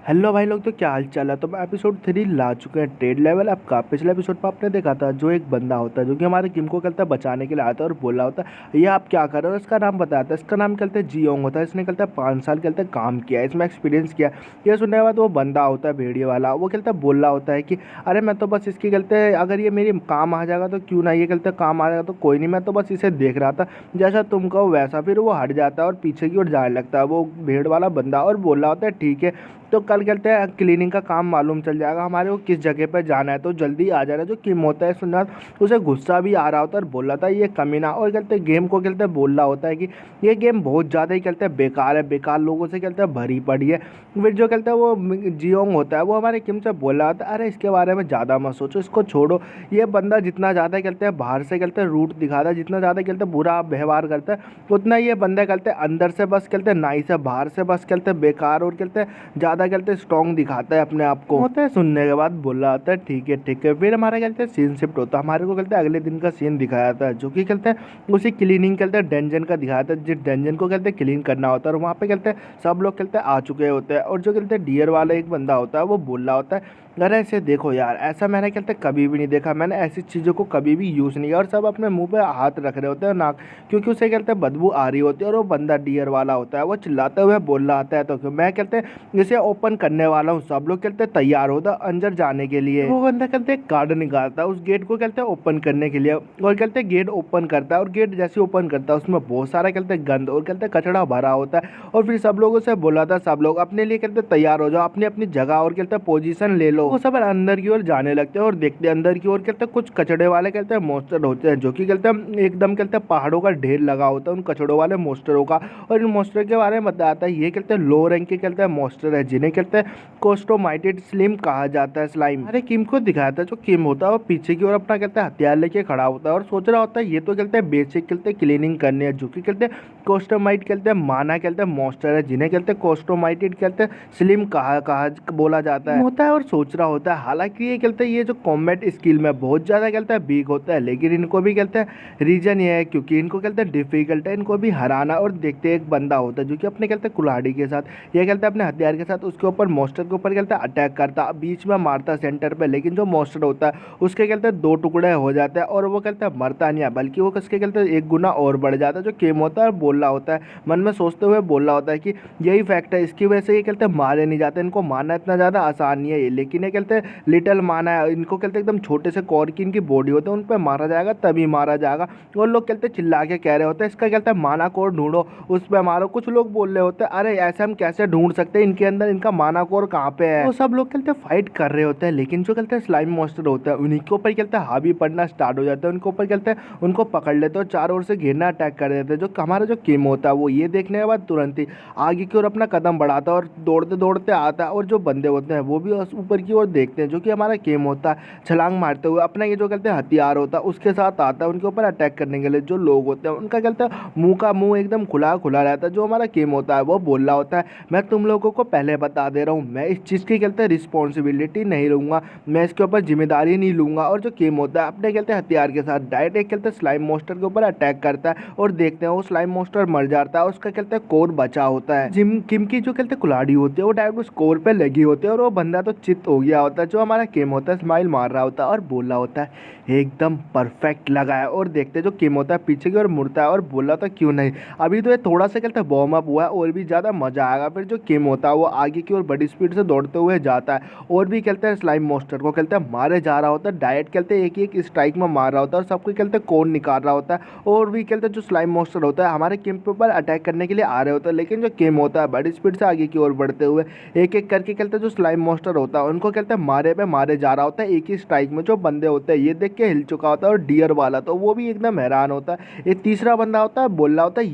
Hello भाई लोग, तो क्या हाल चाल है। तो मैं एपिसोड 3 ला चुके हैं, ट्रेड लेवल अप का। पिछले एपिसोड पर आपने देखा था जो एक बंदा होता है जो कि हमारे किम को कहता है बचाने के लिए आता है और बोला होता है ये आप क्या कर रहे हो। इसका नाम बताता है, इसका नाम कहते हैं जियोंग होता है। इसने कहता है 5 साल कहते हैं काम किया है, इसमें एक्सपीरियंस किया। ये सुनने के बाद वो बंदा होता है भेड़िए वाला, वो कहता है बोल रहा होता है कि अरे मैं तो बस इसकी कहते हैं अगर ये मेरी काम आ जाएगा तो क्यों ना, ये कहते हैं काम आ जाएगा तो कोई नहीं, मैं तो बस इसे देख रहा था जैसा तुम कहो वैसा। फिर वो हट जाता है और पीछे की ओर जाने लगता है वो भेड़ वाला बंदा और बोल रहा होता है ठीक है, तो कल कहते हैं क्लीनिंग का काम मालूम चल जाएगा हमारे को किस जगह पे जाना है, तो जल्दी आ जाना। जो किम होता है सुनना, उसे गुस्सा भी आ रहा होता है और बोल रहा था ये कमीना। और कहते हैं गेम को कहते हैं बोल रहा होता है कि ये गेम बहुत ज़्यादा ही कहते हैं बेकार है, बेकार लोगों से कहते हैं भरी पड़ी है। फिर जो कहते हैं वो जियोंग होता है वो हमारे किम से बोल रहा होता है अरे इसके बारे में ज़्यादा मत सोचो, इसको छोड़ो। ये बंदा जितना ज़्यादा कहते हैं बाहर से कहते हैं रूट दिखाता है, जितना ज़्यादा कहते हैं बुरा व्यवहार करता है, उतना ये बंदा कहते हैं अंदर से बस कहते हैं नाइस है, बाहर से बस कहते हैं बेकार और कहते हैं ज़्यादा कहते स्ट्रॉन्ग दिखाता है अपने आप को। होता है सुनने के बाद बोल रहा होता है ठीक है ठीक है। फिर हमारा कहते हैं सीन शिफ्ट होता है, हमारे को कहते हैं अगले दिन का सीन दिखाया था जो कि कहते हैं उसी क्लीनिंग कहते हैं डेंजन का दिखाया था, जिस डेंजन को कहते हैं क्लीन करना होता है। और वहाँ पे कहते हैं सब लोग कहते हैं आ चुके होते हैं और जो कहते हैं डियर वाला एक बंदा होता है वो बोल रहा होता है अरे ऐसे देखो यार, ऐसा मैंने कहते हैं कभी भी नहीं देखा, मैंने ऐसी चीज़ों को कभी भी यूज़ नहीं किया। और सब अपने मुंह पे हाथ रख रहे होते हैं नाक, क्योंकि उसे कहते हैं बदबू आ रही होती है। और वो बंदा डियर वाला होता है वो चिल्लाते हुए बोल रहा आता है तो क्यों, मैं कहते हैं इसे ओपन करने वाला हूँ। सब लोग कहते हैं तैयार होता अंदर जाने के लिए। वो बंदा कहते हैं कार्ड निकालता है उस गेट को कहते हैं ओपन करने के लिए, और कहते हैं गेट ओपन करता है। और गेट जैसे ओपन करता है उसमें बहुत सारा कहते हैं गंद और कहते हैं कचड़ा भरा होता है। और फिर सब लोगों से बोला था सब लोग अपने लिए कहते हैं तैयार हो जाओ, अपनी अपनी जगह और कहते हैं पोजीशन ले लो। वो सब अंदर की ओर जाने लगते हैं और देखते हैं अंदर की ओर कहते हैं कुछ कचड़े वाले कहते हैं मॉन्स्टर होते हैं जो कि कहते हैं एकदम कहते हैं पहाड़ों का ढेर लगा होता है उन कचड़ों वाले मॉन्स्टरों का। और इन मॉन्स्टर के बारे में बताता है ये कहते हैं लो रैंक के कहते हैं मॉन्स्टर है जिन्हें कहते हैं कोस्टोमाइटेड स्लिम कहा जाता है स्लाइम। अरे किम को दिखाया था जो किम होता है वो पीछे की ओर अपना कहते हैं हथियार लेके खड़ा होता है और सोच रहा होता है ये तो कहते हैं बेसिक कहते हैं क्लीनिंग करनी है, जो कि कहते हैं कोस्टोमाइट कहते हैं माना कहते हैं मॉन्स्टर है जिन्हें कहते हैं कोस्टोमाइटेड कहते हैं स्लिम कहा कहा बोला जाता है और सोच रहा होता है हालांकि ये कहते हैं ये जो कॉम्बैट स्किल में बहुत ज़्यादा कहते हैं वीक होता है, लेकिन इनको भी कहते हैं रीजन ये है क्योंकि इनको कहते हैं डिफिकल्ट है इनको भी हराना। और देखते हैं एक बंदा होता है जो कि अपने कहते हैं कुल्हाड़ी के साथ ये कहते हैं अपने हथियार के साथ उसके ऊपर मॉन्स्टर के ऊपर कहते हैं अटैक करता, बीच में मारता सेंटर पे, लेकिन जो मॉन्स्टर होता है उसके कहते हैं 2 टुकड़े हो जाते हैं और वो कहते हैं मरता नहीं है बल्कि वो किसके कहते हैं 1 गुना और बढ़ जाता है। जो केम होता है बोल रहा होता है मन में सोचते हुए बोल रहा होता है कि यही फैक्ट है इसकी वजह से ये कहते हैं मारे नहीं जाते, इनको मारना इतना ज़्यादा आसान नहीं है, लेकिन ये कहते हैं लिटल माना है, इनको कहते हैं एकदम छोटे से कॉर की इनकी बॉडी होते हैं उन पर मारा जाएगा तभी मारा जाएगा। और लोग कहते हैं चिल्ला के कह रहे होते हैं इसका कहते हैं माना कोर ढूंढो उस पर मारो। कुछ लोग बोल रहे होते हैं अरे ऐसे हम कैसे ढूंढ सकते हैं इनके अंदर इनका माना कोर कहाँ पे है। तो सब लोग कहते हैं फाइट कर रहे होते हैं, लेकिन जो कहते हैं स्लाइम मॉन्स्टर होता है उन्हीं के ऊपर कहते हैं हावी पड़ना स्टार्ट हो जाता है, उनके ऊपर कहते हैं उनको पकड़ लेते हैं और चारों ओर से घेरना अटैक कर देते हैं। जो हमारा जो किम होता है वो ये देखने के बाद तुरंत ही आगे की ओर अपना कदम बढ़ाता है और दौड़ते दौड़ते आता है। और जो बंदे होते हैं वो भी ऊपर की ओर देखते हैं, जो कि हमारा किम होता है छलांग मारते हुए अपना ये जो कहते हैं हथियार होता है उसके साथ आता है उनके ऊपर अटैक करने के लिए। जो लोग होते हैं उनका कहते हैं मुंह का मुंह एकदम खुला खुला रहता है। जो हमारा किम होता है वो बोल रहा होता है मैं तुम लोगों को पहले बता दे रहा हूँ मैं इस चीज़ की कहते हैं रिस्पॉन्सिबिलिटी नहीं लूँगा, मैं इसके ऊपर जिम्मेदारी नहीं लूँगा। और जो किम होता है अपने कहते हैं हथियार के साथ डायरेक्ट एक कहते हैं स्लाइम मॉन्स्टर के ऊपर अटैक करता है और देखते हैं वो स्लाइम मॉन्स्टर मर जाता है, उसका कहते हैं कोर बचा होता है। किम की जो कहते हैं कुल्हाड़ी होती है वो डायरेक्ट उस कोर पे लगी होती है और वो बंदा तो चित हो गया होता है। जो हमारा किम होता है स्माइल मार रहा होता है और बोल रहा होता है एकदम परफेक्ट लगा है। और देखते जो किम होता है पीछे की ओर मुड़ता है और बोल रहा था क्यों नहीं, अभी तो ये थोड़ा सा कहते हैं वार्म अप हुआ है और भी ज़्यादा मज़ा आएगा। फिर जो किम होता है वो आगे की ओर बड़ी स्पीड से दौड़ते हुए जाता है और भी कहते हैं स्लाइम मॉन्स्टर को कहते हैं मारे जा रहा होता है, डायरेक्ट कहते हैं एक स्ट्राइक में मार रहा होता है और सबको कहते हैं कोन निकाल रहा होता है। और भी कहते हैं जो स्लाइम मॉन्स्टर होता है हमारे किम के ऊपर अटैक करने के लिए आ रहे होते हैं, लेकिन जो किम होता है बड़ी स्पीड से आगे की ओर बढ़ते हुए एक एक करके कहते हैं जो स्लाइम मॉन्स्टर होता है उनको कहते हैं मारे पे मारे जा रहा होता है एक ही स्ट्राइक में। जो बंदे होते हैं ये देख के हिल चुका होता है और डियर वाला तो वो भी एकदम हैरान होता है। एक तीसरा बंदा होता है बोल रहा होता है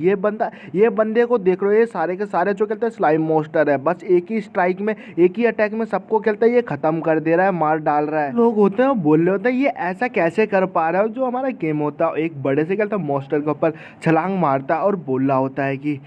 ये बंदे को देख रहे हो ये सारे के सारे जो कहते हैं स्लाइम मॉन्स्टर है, बस एक ही स्ट्राइक में एक ही अटैक में सबको कहते हैं ये खत्म कर दे रहा है, मार डाल रहा है। लोग होते हैं बोल रहे होते हैं ये ऐसा कैसे कर पा रहा है। जो हमारा गेम होता है एक बड़े से कहते हैं मॉन्स्टर के ऊपर छलांग मारता है और बोल रहा होता है कि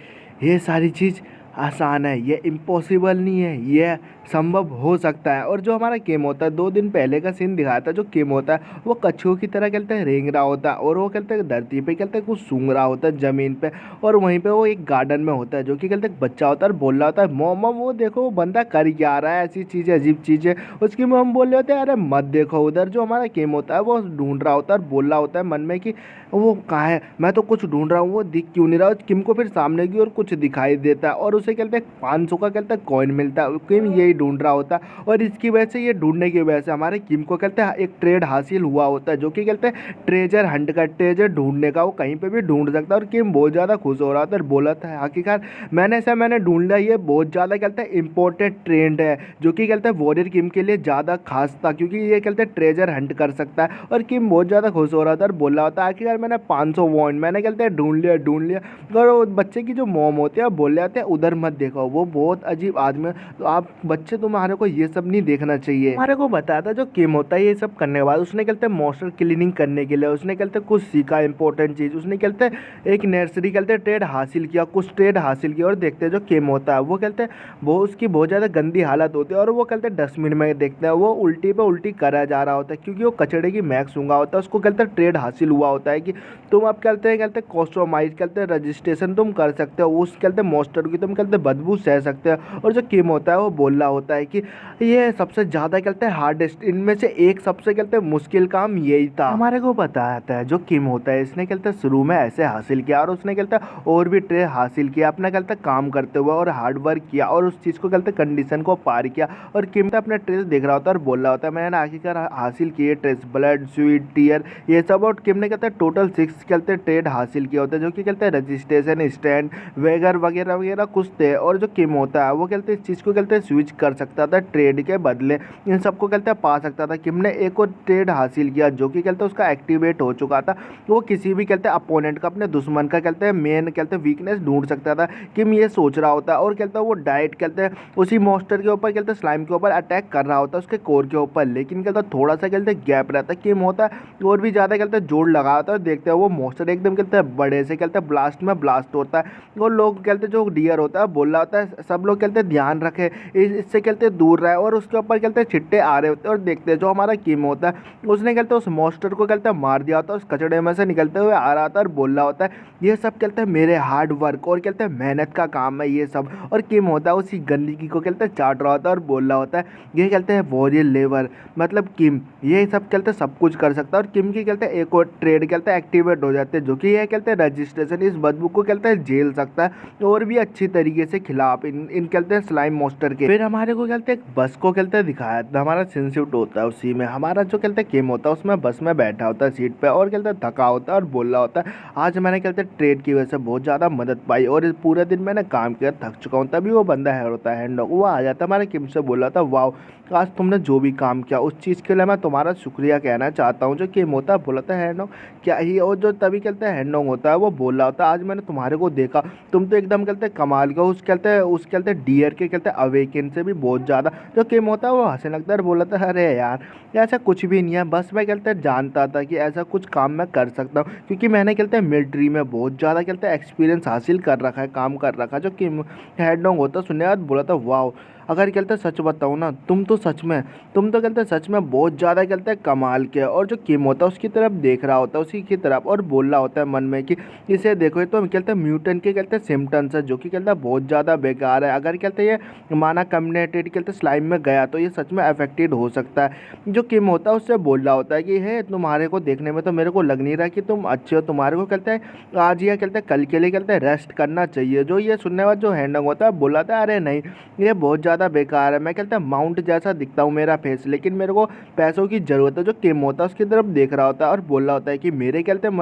ये सारी चीज़ आसान है, ये इम्पॉसिबल नहीं है, ये संभव हो सकता है। और जो हमारा किम होता है, 2 दिन पहले का सीन दिखाया था, जो किम होता है वो कछुओं की तरह कहते हैं रेंग रहा होता है, और वो कहते हैं धरती पे कहते हैं कुछ सूंघ रहा होता है ज़मीन पे। और वहीं पे वो एक गार्डन में होता है, जो कि कहते हैं बच्चा होता है और बोल रहा होता है मोम मोम, वो देखो वो बंदा कर क्या रहा है, ऐसी चीज़ें अजीब चीज़ें। उसकी मम बोल रहे होते हैं अरे मत देखो उधर। जो हमारा किम होता है वो ढूंढ रहा होता है और बोल रहा होता है मन में कि वो कहाँ है, मैं तो कुछ ढूंढ रहा हूँ, वो दिख क्यों नहीं रहा। किम को फिर सामने की ओर कुछ दिखाई देता है और उसे कहते हैं 500 का कहते हैं कॉइन मिलता है। किम यही ढूंढ रहा होता है, और इसकी वजह से, ये ढूंढने की वजह से हमारे किम को कहते हैं एक ट्रेड हासिल हुआ होता है, जो कि कहते हैं ट्रेजर हंट का, ट्रेजर ढूंढने का। वो कहीं पे भी ढूंढ सकता है। और किम बहुत ज़्यादा खुश हो रहा था और बोला था आखिरकार मैंने ढूंढ लिया, ये बहुत ज़्यादा कहते हैं इंपॉर्टेंट ट्रेंड है, जो कि कहते हैं वॉरियर किम के लिए ज़्यादा खास था, क्योंकि ये कहते हैं ट्रेजर हंट कर सकता है। और किम बहुत ज़्यादा खुश हो रहा था और बोल रहा था आखिरकार मैंने 500 वॉन्ट मैंने कहते हैं ढूंढ लिया। और वो बच्चे की जो मॉम होती है बोल रहे हैं उधर मत देखो, वो बहुत अजीब आदमी है, तो आप बच्चे तुम्हारे को ये सब नहीं देखना चाहिए। हमारे को बताया था जो किम होता है ये सब करने के बाद उसने कहते हैं मॉन्स्टर क्लीनिंग करने के लिए उसने कहते हैं कुछ सीखा इंपॉर्टेंट चीज़। उसने कहते हैं एक नर्सरी कहते हैं ट्रेड हासिल किया, कुछ ट्रेड हासिल किया। और देखते हैं जो किम होता है वो कहते हैं वो उसकी बहुत ज़्यादा गंदी हालत होती है, और वो कहते हैं डस्टबिन में देखते हैं वो उल्टी पे उल्टी करा जा रहा होता है, क्योंकि वो कचड़े की महक सूंघा होता है। उसको कहते हैं ट्रेड हासिल हुआ होता है कि तुम अब कहते हैं कस्टमाइज कहते हैं रजिस्ट्रेशन तुम कर सकते हो उस कहते हैं मॉन्स्टर की, तुम कहते हैं बदबू सह सकते हो। और जो किम होता है वो बोल रहा होता है कि ये सबसे ज़्यादा कहते हैं हार्डेस्ट, इनमें से एक सबसे कहते हैं मुश्किल काम यही था। हमारे को बताता है जो किम होता है इसने कहते हैं शुरू में ऐसे हासिल किया, और उसने कहते हैं और भी ट्रे हासिल किया अपना कहते हैं काम करते हुए, और हार्ड वर्क किया, और उस चीज़ को कहते हैं कंडीशन को पार किया। और किम अपने ट्रेस देख रहा होता है और बोल रहा होता है मैंने आखिरकार हासिल किए ट्रेस, ब्लड स्वीट टीयर ये सब। और किम ने कहते हैं टोटल 6 कहते हैं ट्रेड हासिल किया होता है, जो कि कहते हैं रजिस्ट्रेशन, स्टैंड वगैरह वगैरह वगैरह कुछ थे। और जो किम होता है वो कहते हैं इस चीज़ को कहते हैं स्विच कर सकता था ट्रेड के बदले, इन सबको कहते हैं पा सकता था। किम ने एक और ट्रेड हासिल किया जो कि कहते हैं उसका एक्टिवेट हो चुका था, वो किसी भी कहते हैं अपोनेंट का, अपने दुश्मन का कहते हैं मेन कहते हैं वीकनेस ढूंढ सकता था। किम ये सोच रहा होता है, और कहता है वो डायरेक्ट कहते हैं उसी मॉन्स्टर के ऊपर कहते हैं स्लाइम के ऊपर अटैक कर रहा होता है उसके कोर के ऊपर, लेकिन कहता थोड़ा सा कहते हैं गैप रहता है। किम होता है और भी ज़्यादा कहते हैं जोड़ लगा होता है, देखते हैं वो मॉन्स्टर एकदम कहते हैं बड़े से कहते हैं ब्लास्ट में ब्लास्ट होता है। और लोग कहते हैं जो डियर होता है बोल रहा होता है सब लोग कहते हैं ध्यान रखे, इससे कहते हैं दूर रहे, और उसके ऊपर कहते हैं छिट्टे आ रहे होते हैं। और देखते हैं जो हमारा किम होता है उसने कहते हैं उस मॉन्स्टर को कहते हैं मार दिया होता है, उस कचड़े में से निकलते हुए आ रहा था और बोल रहा होता है ये सब कहते हैं मेरे हार्ड वर्क और कहते हैं मेहनत का काम है ये सब। और किम होता है उसी गंदगी को कहते हैं चाट रहा होता है और बोल रहा होता है ये कहते हैं वॉरियर लेवर, मतलब किम ये सब कहते हैं सब कुछ कर सकता है। और किम की कहते हैं एक और ट्रेड कहते हैं एक्टिवेट हो जाते हैं, जो कि ये कहते हैं रजिस्ट्रेशन, इस बदबू को कहते हैं झेल सकता है और भी अच्छी तरीके से खिलाफ इन कहते हैं स्लाइम मॉन्स्टर के। फिर हमारे को कहते हैं बस को कहते हैं दिखाया था, हमारा सिंसिट होता है उसी में हमारा जो कहते हैं किम होता है उसमें बस में बैठा होता है सीट पे, और कहते हैं थका होता है और बोल रहा होता है आज मैंने कहते हैं ट्रेड की वजह से बहुत ज़्यादा मदद पाई, और इस पूरे दिन मैंने काम किया थक चुका हूँ। तभी वो बंदा है होता है हैंडॉग, वो आ जाता है हमारे किम से बोल रहा था वाह आज तुमने जो भी काम किया उस चीज़ के लिए मैं तुम्हारा शुक्रिया कहना चाहता हूँ। जो किम होता है बोला था हैंडॉग क्या ही, और जो तभी कहते हैं हैंडॉग होता है वो बोल रहा होता है आज मैंने तुम्हारे को देखा, तुम तो एकदम कहते हैं कमाल का, उस कहते हैं डियर के कहते हैं अवेकन से भी बहुत ज़्यादा। जो किम होता है वो हंसने लगता है और बोला था अरे यार ऐसा कुछ भी नहीं है, बस मैं कहते हैं जानता था कि ऐसा कुछ काम मैं कर सकता हूँ, क्योंकि मैंने कहते हैं मिलिट्री में बहुत ज़्यादा कहते हैं एक्सपीरियंस हासिल कर रखा है, काम कर रखा है। जो किम हैंडॉग होता सुनने बाद बोला था वाह अगर कहते हैं सच बताऊँ ना तुम तो कहते हैं सच में बहुत ज़्यादा कहते हैं कमाल के। और जो किम होता है उसकी तरफ देख रहा होता है उसी की तरफ, और बोल रहा होता है मन में कि इसे देखो ये तो हम कहते हैं म्यूटेंट के कहते हैं सिम्टम्स है, जो कि कहते हैं बहुत ज़्यादा बेकार है। अगर कहते हैं ये माना कम्युनेटेड कहते हैं स्लाइम में गया तो ये सच में अफेक्टेड हो सकता है। जो किम होता है उससे बोल रहा होता है कि है तुम्हारे को देखने में तो मेरे को लग नहीं रहा कि तुम अच्छे हो, तुम्हारे को कहते हैं आज या कहते हैं कल के लिए कहते हैं रेस्ट करना चाहिए। जो ये सुनने बाद जो हैंडॉग होता है बोला था अरे नहीं ये बहुत ज़्यादा बेकार है, मैं कहता है माउंट जैसा दिखता हूँ मेरा फेस, लेकिन मेरे को पैसों की ज़रूरत है। जो किम होता है उसकी तरफ देख रहा होता है और बोल रहा होता है कि मेरे कहते हैं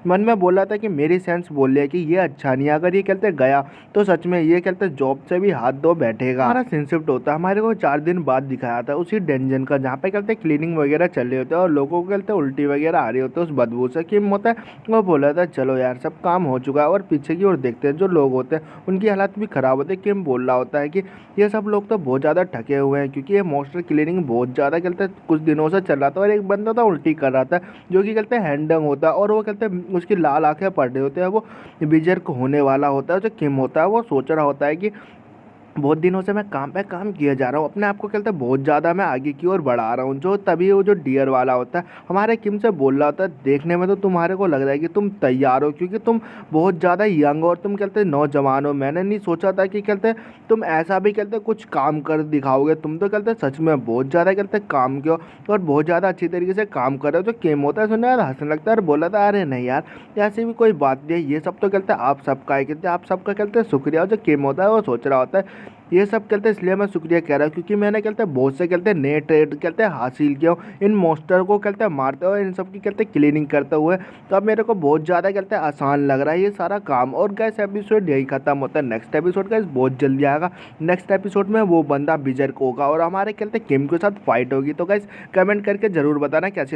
मन में बोल रहा था कि मेरी सेंस बोल रही है कि ये अच्छा नहीं है, अगर ये कहते गया तो सच में ये कहते जॉब से भी हाथ धो बैठेगा। हमारा सिंसिफ्ट होता है हमारे को 4 दिन बाद दिखाया था उसी डेंजन का, जहाँ पे कहते क्लीनिंग वगैरह चल रहे होते हैं और लोगों को कहते उल्टी वगैरह आ रही होती है उस बदबू से। किम होता है वो बोला था चलो यार सब काम हो चुका है, और पीछे की ओर देखते हैं जो लोग होते हैं उनकी हालत भी ख़राब होती है। किम बोल रहा होता है कि ये सब सब लोग तो बहुत ज़्यादा ठके हुए हैं, क्योंकि ये मॉन्स्टर क्लीनिंग बहुत ज़्यादा कहते कुछ दिनों से चल रहा था और एक बंदा तो उल्टी कर रहा था, जो कि कहते हैं हैंडंग होता है, और वो कहते हैं उसकी लाल आंखें पड़ रही होती है, वो विजय को होने वाला होता है। जो किम होता है वो सोच रहा होता है कि बहुत दिनों से मैं काम पे काम किया जा रहा हूँ, अपने आप को कहते हैं बहुत ज़्यादा मैं आगे की ओर बढ़ा रहा हूँ। जो तभी वो जो डियर वाला होता है हमारे किम से बोल रहा होता है, देखने में तो तुम्हारे को लग रहा है कि तुम तैयार हो, क्योंकि तुम बहुत ज़्यादा यंग और तुम कहते हैं नौजवान हो। मैंने नहीं सोचा था कि कहते हैं तुम ऐसा भी कहते हैं कुछ काम कर दिखाओगे। तुम तो कहते हैं सच में बहुत ज़्यादा कहते हैं काम किया और बहुत ज़्यादा अच्छी तरीके से काम कर रहे हो। जो किम होता है सुनने यार हंसने लगता है और बोला था अरे नहीं यार ऐसी भी कोई बात नहीं है, ये सब तो कहते हैं आप सबका है, कहते हैं आप सबका कहते हैं शुक्रिया। और जो किम होता है वो सोच रहा होता है ये सब कहते हैं इसलिए मैं शुक्रिया कह रहा हूँ, क्योंकि मैंने कहते हैं बहुत से कहते हैं नए ट्रेड कहते हैं हासिल किया हूँ इन मॉन्स्टर को कहते हैं मारते हुए, इन सब की कहते हैं क्लीनिंग करते हुए। तो अब मेरे को बहुत ज़्यादा कहते हैं आसान लग रहा है ये सारा काम। और गैस एपिसोड यही खत्म होता है। नेक्स्ट एपिसोड गैस बहुत जल्दी आएगा। नेक्स्ट एपिसोड में वो बंदा विजय को होगा और हमारे कहते हैं किम के साथ फाइट होगी। तो गैस कमेंट करके ज़रूर बताना कैसी लगी।